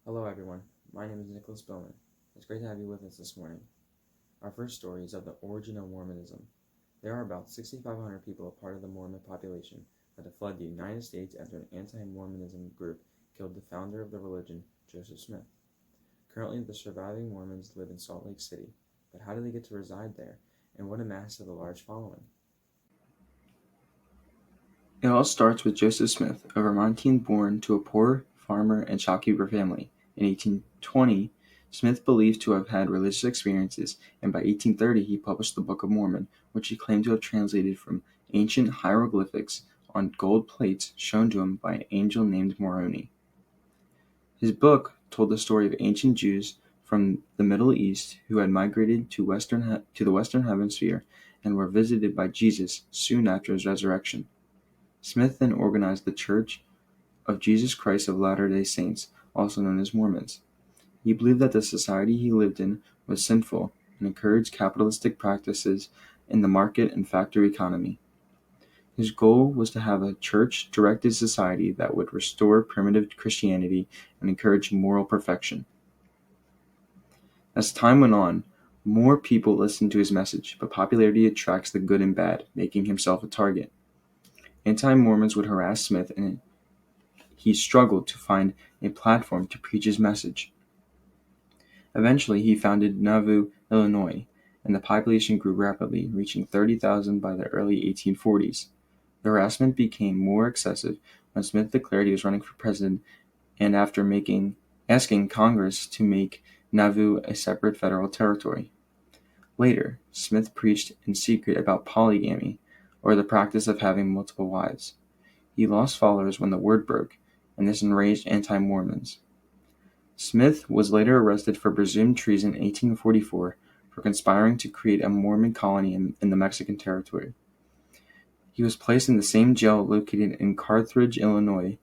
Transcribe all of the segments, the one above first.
Hello, everyone. My name is Nicholas Bowman. It's great to have you with us this morning. Our first story is of the origin of Mormonism. There are about 6,500 people a part of the Mormon population that have fled the United States after an anti-Mormonism group killed the founder of the religion, Joseph Smith. Currently, the surviving Mormons live in Salt Lake City, but how did they get to reside there, and what amassed the large following? It all starts with Joseph Smith, a Vermontian born to a poor farmer and shopkeeper family. In 1820, Smith believed to have had religious experiences, and by 1830 he published the Book of Mormon, which he claimed to have translated from ancient hieroglyphics on gold plates shown to him by an angel named Moroni. His book told the story of ancient Jews from the Middle East who had migrated to the Western Hemisphere and were visited by Jesus soon after his resurrection. Smith then organized the Church of Jesus Christ of Latter-day Saints, also known as Mormons. He believed that the society he lived in was sinful and encouraged capitalistic practices in the market and factory economy. His goal was to have a church-directed society that would restore primitive Christianity and encourage moral perfection. As time went on, more people listened to his message, but popularity attracts the good and bad, making himself a target. Anti-Mormons would harass Smith and he struggled to find a platform to preach his message. Eventually, he founded Nauvoo, Illinois, and the population grew rapidly, reaching 30,000 by the early 1840s. The harassment became more excessive when Smith declared he was running for president and after asking Congress to make Nauvoo a separate federal territory. Later, Smith preached in secret about polygamy, or the practice of having multiple wives. He lost followers when the word broke, and this enraged anti-Mormons. Smith was later arrested for presumed treason in 1844 for conspiring to create a Mormon colony in the Mexican territory. He was placed in the same jail located in Carthage, Illinois,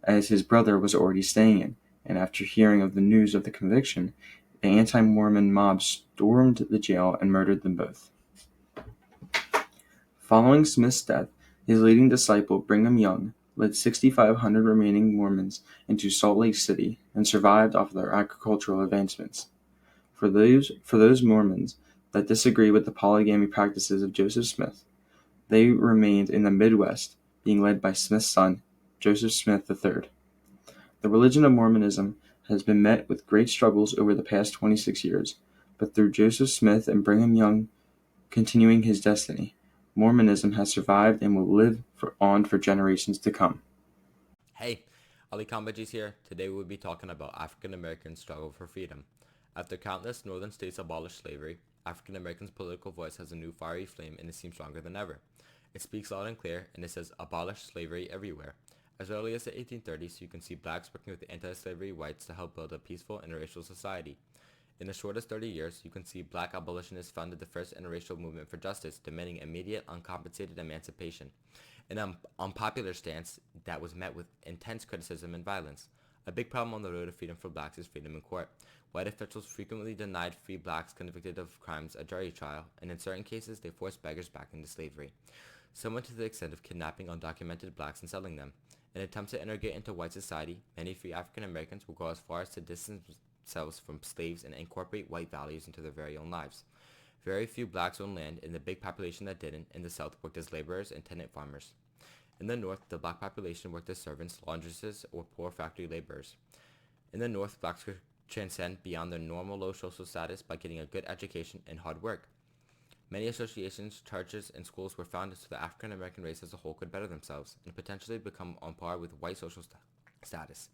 as his brother was already staying in, and after hearing of the news of the conviction, the anti-Mormon mob stormed the jail and murdered them both. Following Smith's death, his leading disciple Brigham Young led 6,500 remaining Mormons into Salt Lake City and survived off their agricultural advancements. For those Mormons that disagree with the polygamy practices of Joseph Smith, they remained in the Midwest, being led by Smith's son, Joseph Smith III. The religion of Mormonism has been met with great struggles over the past 26 years, but through Joseph Smith and Brigham Young continuing his destiny, Mormonism has survived and will live on for generations to come. Hey, Ali Kambajis here. Today we will be talking about African Americans' struggle for freedom. After countless northern states abolished slavery, African Americans' political voice has a new fiery flame and it seems stronger than ever. It speaks loud and clear and it says abolish slavery everywhere. As early as the 1830s, you can see blacks working with anti-slavery whites to help build a peaceful interracial society. In as short as 30 years, you can see black abolitionists founded the first interracial movement for justice, demanding immediate, uncompensated emancipation. An unpopular stance that was met with intense criticism and violence. A big problem on the road to freedom for blacks is freedom in court. White officials frequently denied free blacks convicted of crimes a jury trial, and in certain cases, they forced beggars back into slavery. Some went to the extent of kidnapping undocumented blacks and selling them. In attempts to integrate into white society, many free African Americans will go as far as to distance themselves from slaves and incorporate white values into their very own lives. Very few blacks owned land, and the big population that didn't in the South worked as laborers and tenant farmers. In the North, the black population worked as servants, laundresses, or poor factory laborers. In the North, blacks could transcend beyond their normal low social status by getting a good education and hard work. Many associations, churches, and schools were founded so the African American race as a whole could better themselves and potentially become on par with white social status.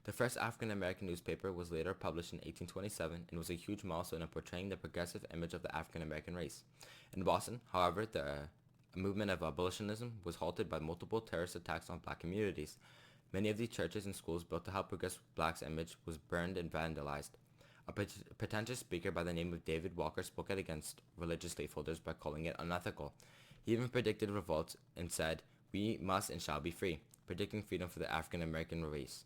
The first African American newspaper was later published in 1827 and was a huge milestone in portraying the progressive image of the African American race. In Boston, however, the movement of abolitionism was halted by multiple terrorist attacks on black communities. Many of these churches and schools built to help progress blacks' image was burned and vandalized. A pretentious speaker by the name of David Walker spoke out against religious slaveholders by calling it unethical. He even predicted revolts and said, "We must and shall be free," predicting freedom for the African American race.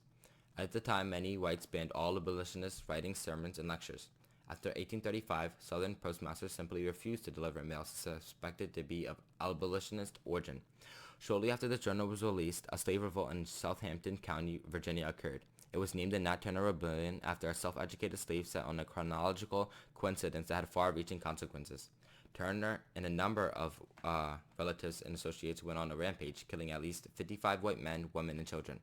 At the time, many whites banned all abolitionists writing sermons and lectures. After 1835, Southern postmasters simply refused to deliver mail suspected to be of abolitionist origin. Shortly after the journal was released, a slave revolt in Southampton County, Virginia occurred. It was named the Nat Turner Rebellion after a self-educated slave set on a chronological coincidence that had far-reaching consequences. Turner and a number of relatives and associates went on a rampage, killing at least 55 white men, women, and children.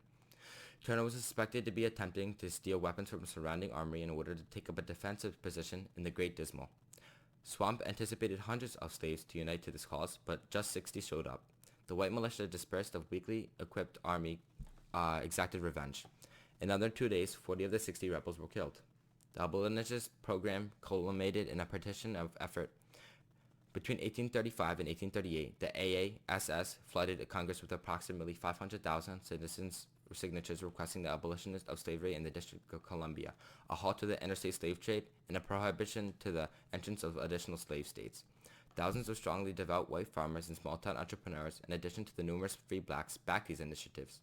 Turner was suspected to be attempting to steal weapons from a surrounding armory in order to take up a defensive position in the Great Dismal Swamp. Anticipated hundreds of slaves to unite to this cause, but just 60 showed up. The white militia dispersed a weakly equipped army exacted revenge. In under 2 days, 40 of the 60 rebels were killed. The abolitionist program culminated in a partition of effort. Between 1835 and 1838, the AASS flooded Congress with approximately 500,000 citizens' signatures requesting the abolition of slavery in the District of Columbia, a halt to the interstate slave trade, and a prohibition to the entrance of additional slave states. Thousands of strongly devout white farmers and small-town entrepreneurs, in addition to the numerous free blacks, backed these initiatives.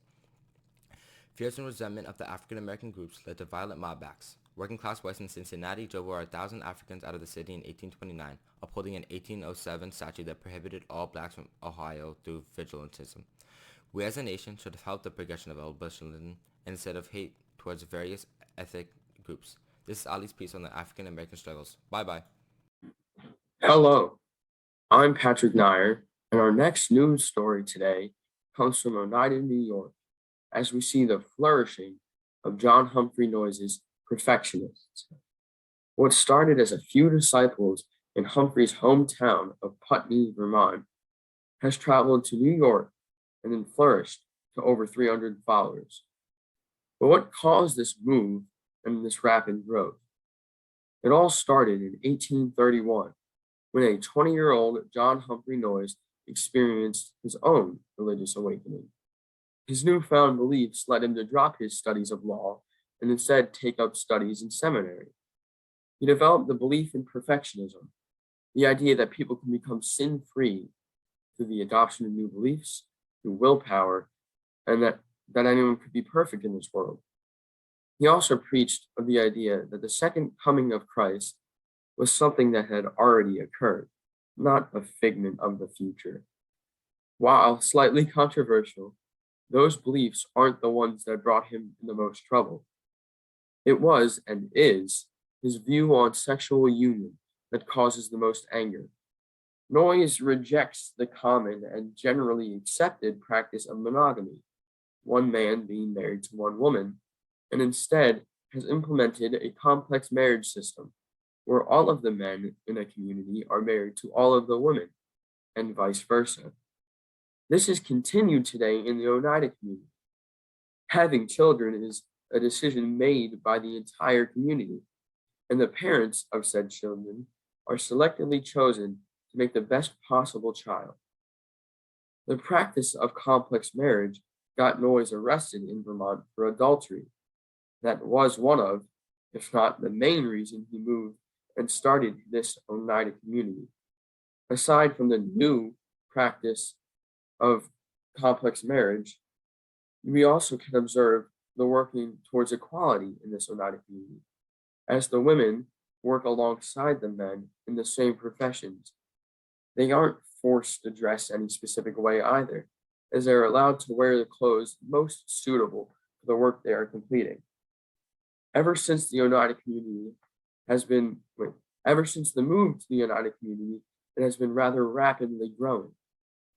Fears and resentment of the African-American groups led to violent mob acts. Working-class whites in Cincinnati drove over 1,000 Africans out of the city in 1829, upholding an 1807 statute that prohibited all blacks from Ohio through vigilantism. We as a nation should have helped the progression of abolitionism instead of hate towards various ethnic groups. This is Ali's piece on the African American struggles. Bye-bye. Hello, I'm Patrick Nyer, and our next news story today comes from Oneida, New York, as we see the flourishing of John Humphrey Noyes' perfectionists. What started as a few disciples in Humphrey's hometown of Putney, Vermont, has traveled to New York and then flourished to over 300 followers. But what caused this move and this rapid growth? It all started in 1831 when a 20-year-old John Humphrey Noyes experienced his own religious awakening. His newfound beliefs led him to drop his studies of law and instead take up studies in seminary. He developed the belief in perfectionism, the idea that people can become sin-free through the adoption of new beliefs, through willpower, and that anyone could be perfect in this world. He also preached of the idea that the second coming of Christ was something that had already occurred, not a figment of the future. While slightly controversial, those beliefs aren't the ones that brought him in the most trouble. It was and is his view on sexual union that causes the most anger. Noyes rejects the common and generally accepted practice of monogamy, one man being married to one woman, and instead has implemented a complex marriage system where all of the men in a community are married to all of the women, and vice versa. This is continued today in the Oneida community. Having children is a decision made by the entire community, and the parents of said children are selectively chosen to make the best possible child. The practice of complex marriage got Noyes arrested in Vermont for adultery. That was one of, if not the main reason he moved and started this Oneida community. Aside from the new practice of complex marriage, we also can observe the working towards equality in this Oneida community, as the women work alongside the men in the same professions. They aren't forced to dress any specific way either, as they're allowed to wear the clothes most suitable for the work they are completing. Ever since the Oneida community ever since the move to the Oneida community, it has been rather rapidly growing.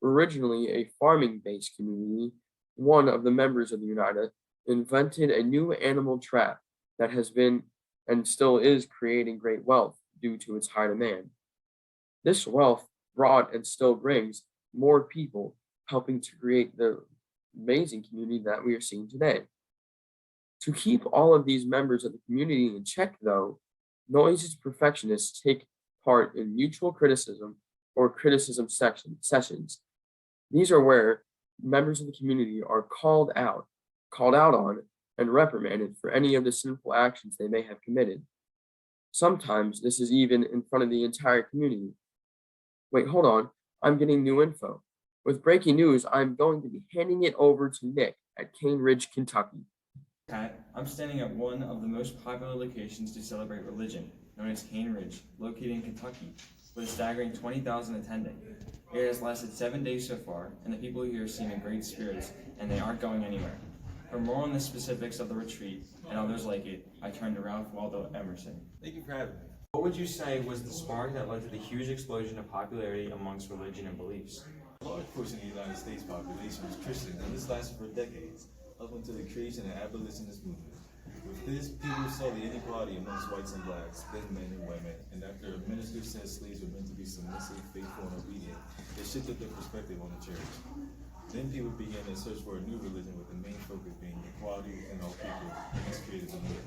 Originally a farming-based community, one of the members of the Oneida invented a new animal trap that has been and still is creating great wealth due to its high demand. This wealth brought and still brings more people, helping to create the amazing community that we are seeing today. To keep all of these members of the community in check, though, Noyes' perfectionists take part in mutual criticism or criticism sessions. These are where members of the community are called out on, and reprimanded for any of the sinful actions they may have committed. Sometimes this is even in front of the entire community. Wait, hold on, I'm getting new info. With breaking news, I'm going to be handing it over to Nick at Cane Ridge, Kentucky. Pat, I'm standing at one of the most popular locations to celebrate religion, known as Cane Ridge, located in Kentucky, with a staggering 20,000 attending. It has lasted 7 days so far, and the people here seem in great spirits, and they aren't going anywhere. For more on the specifics of the retreat and others like it, I turn to Ralph Waldo Emerson. Thank you for having me. What would you say was the spark that led to the huge explosion of popularity amongst religion and beliefs? A large portion of the United States population was Christian, and this lasted for decades, up until the creation and abolitionist movement. With this, people saw the inequality amongst whites and blacks, then men and women, and after a minister said slaves were meant to be submissive, faithful, and obedient, they shifted their perspective on the church. Then people began to search for a new religion with the main focus being equality within all people, and this created the movement.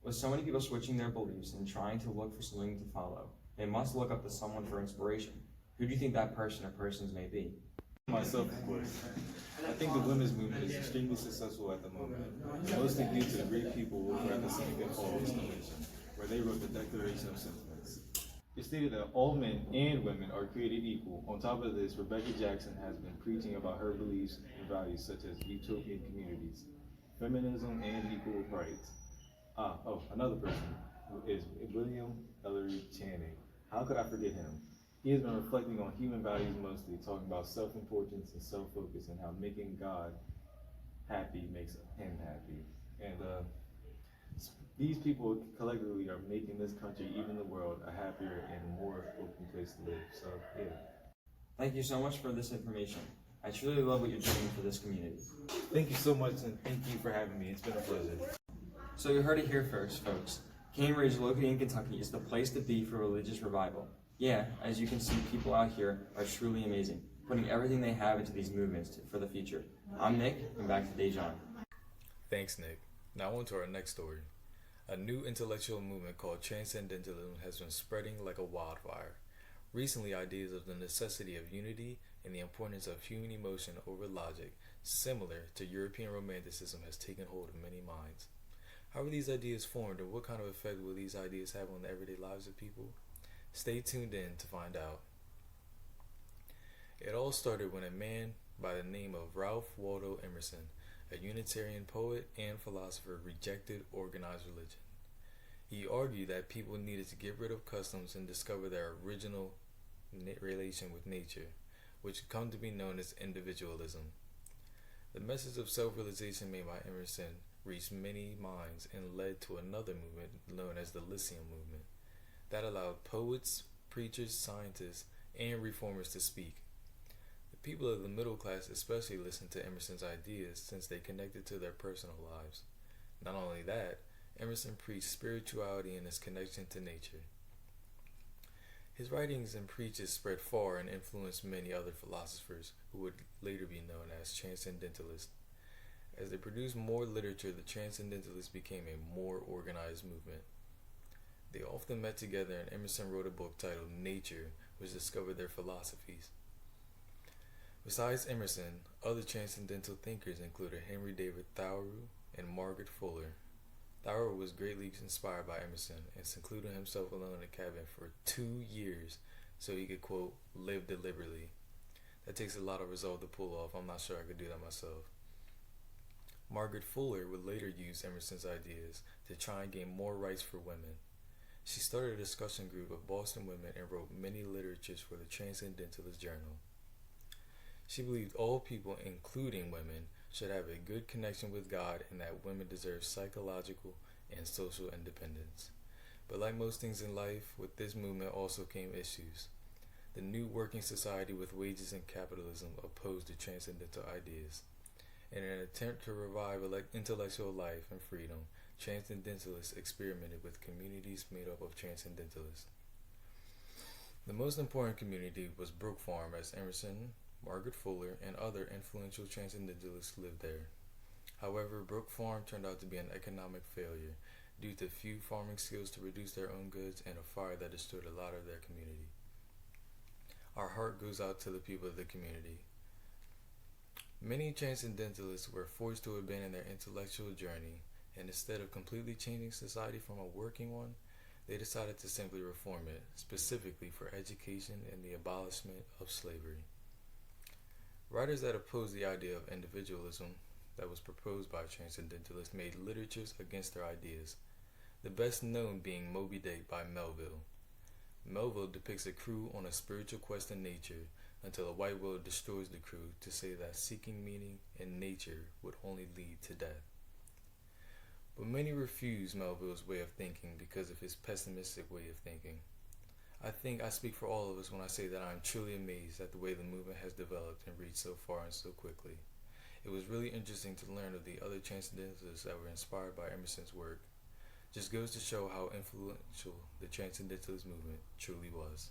With so many people switching their beliefs and trying to look for something to follow, they must look up to someone for inspiration. Who do you think that person or persons may be? Myself, of course. I think the women's movement is extremely successful at the moment, mostly due to the great people over at the St. Paul's Convention, where they wrote the Declaration of Sentiments. It stated that all men and women are created equal. On top of this, Rebecca Jackson has been preaching about her beliefs and values such as utopian communities, feminism, and equal rights. Another person is William Ellery Channing. How could I forget him? He has been reflecting on human values mostly, talking about self-importance and self-focus and how making God happy makes him happy. And these people collectively are making this country, even the world, a happier and more open place to live. So, yeah. Thank you so much for this information. I truly love what you're doing for this community. Thank you so much, and thank you for having me. It's been a pleasure. So you heard it here first, folks. Cambridge, located in Kentucky, is the place to be for religious revival. Yeah, as you can see, people out here are truly amazing, putting everything they have into these movements for the future. I'm Nick, and back to Dejan. Thanks, Nick. Now on to our next story. A new intellectual movement called Transcendentalism has been spreading like a wildfire. Recently, ideas of the necessity of unity and the importance of human emotion over logic, similar to European Romanticism, has taken hold of many minds. How were these ideas formed, and what kind of effect will these ideas have on the everyday lives of people? Stay tuned in to find out. It all started when a man by the name of Ralph Waldo Emerson, a Unitarian poet and philosopher, rejected organized religion. He argued that people needed to get rid of customs and discover their original relation with nature, which come to be known as individualism. The message of self-realization made by Emerson reached many minds and led to another movement known as the Lyceum movement that allowed poets, preachers, scientists, and reformers to speak. The people of the middle class especially listened to Emerson's ideas since they connected to their personal lives. Not only that, Emerson preached spirituality and its connection to nature. His writings and preachings spread far and influenced many other philosophers who would later be known as transcendentalists. As they produced more literature, the Transcendentalists became a more organized movement. They often met together, and Emerson wrote a book titled Nature, which discovered their philosophies. Besides Emerson, other transcendental thinkers included Henry David Thoreau and Margaret Fuller. Thoreau was greatly inspired by Emerson and secluded himself alone in a cabin for 2 years so he could, quote, live deliberately. That takes a lot of resolve to pull off. I'm not sure I could do that myself. Margaret Fuller would later use Emerson's ideas to try and gain more rights for women. She started a discussion group of Boston women and wrote many literatures for the Transcendentalist Journal. She believed all people, including women, should have a good connection with God and that women deserve psychological and social independence. But like most things in life, with this movement also came issues. The new working society with wages and capitalism opposed the transcendental ideas. In an attempt to revive intellectual life and freedom, Transcendentalists experimented with communities made up of Transcendentalists. The most important community was Brook Farm, as Emerson, Margaret Fuller, and other influential Transcendentalists lived there. However, Brook Farm turned out to be an economic failure due to few farming skills to produce their own goods and a fire that destroyed a lot of their community. Our heart goes out to the people of the community. Many Transcendentalists were forced to abandon their intellectual journey, and instead of completely changing society from a working one, they decided to simply reform it, specifically for education and the abolishment of slavery. Writers that opposed the idea of individualism that was proposed by Transcendentalists made literatures against their ideas, the best known being Moby Dick by Melville. Melville depicts a crew on a spiritual quest in nature, until a white will destroys the crew to say that seeking meaning in nature would only lead to death. But many refuse Melville's way of thinking because of his pessimistic way of thinking. I think I speak for all of us when I say that I am truly amazed at the way the movement has developed and reached so far and so quickly. It was really interesting to learn of the other transcendentalists that were inspired by Emerson's work. Just goes to show how influential the transcendentalist movement truly was.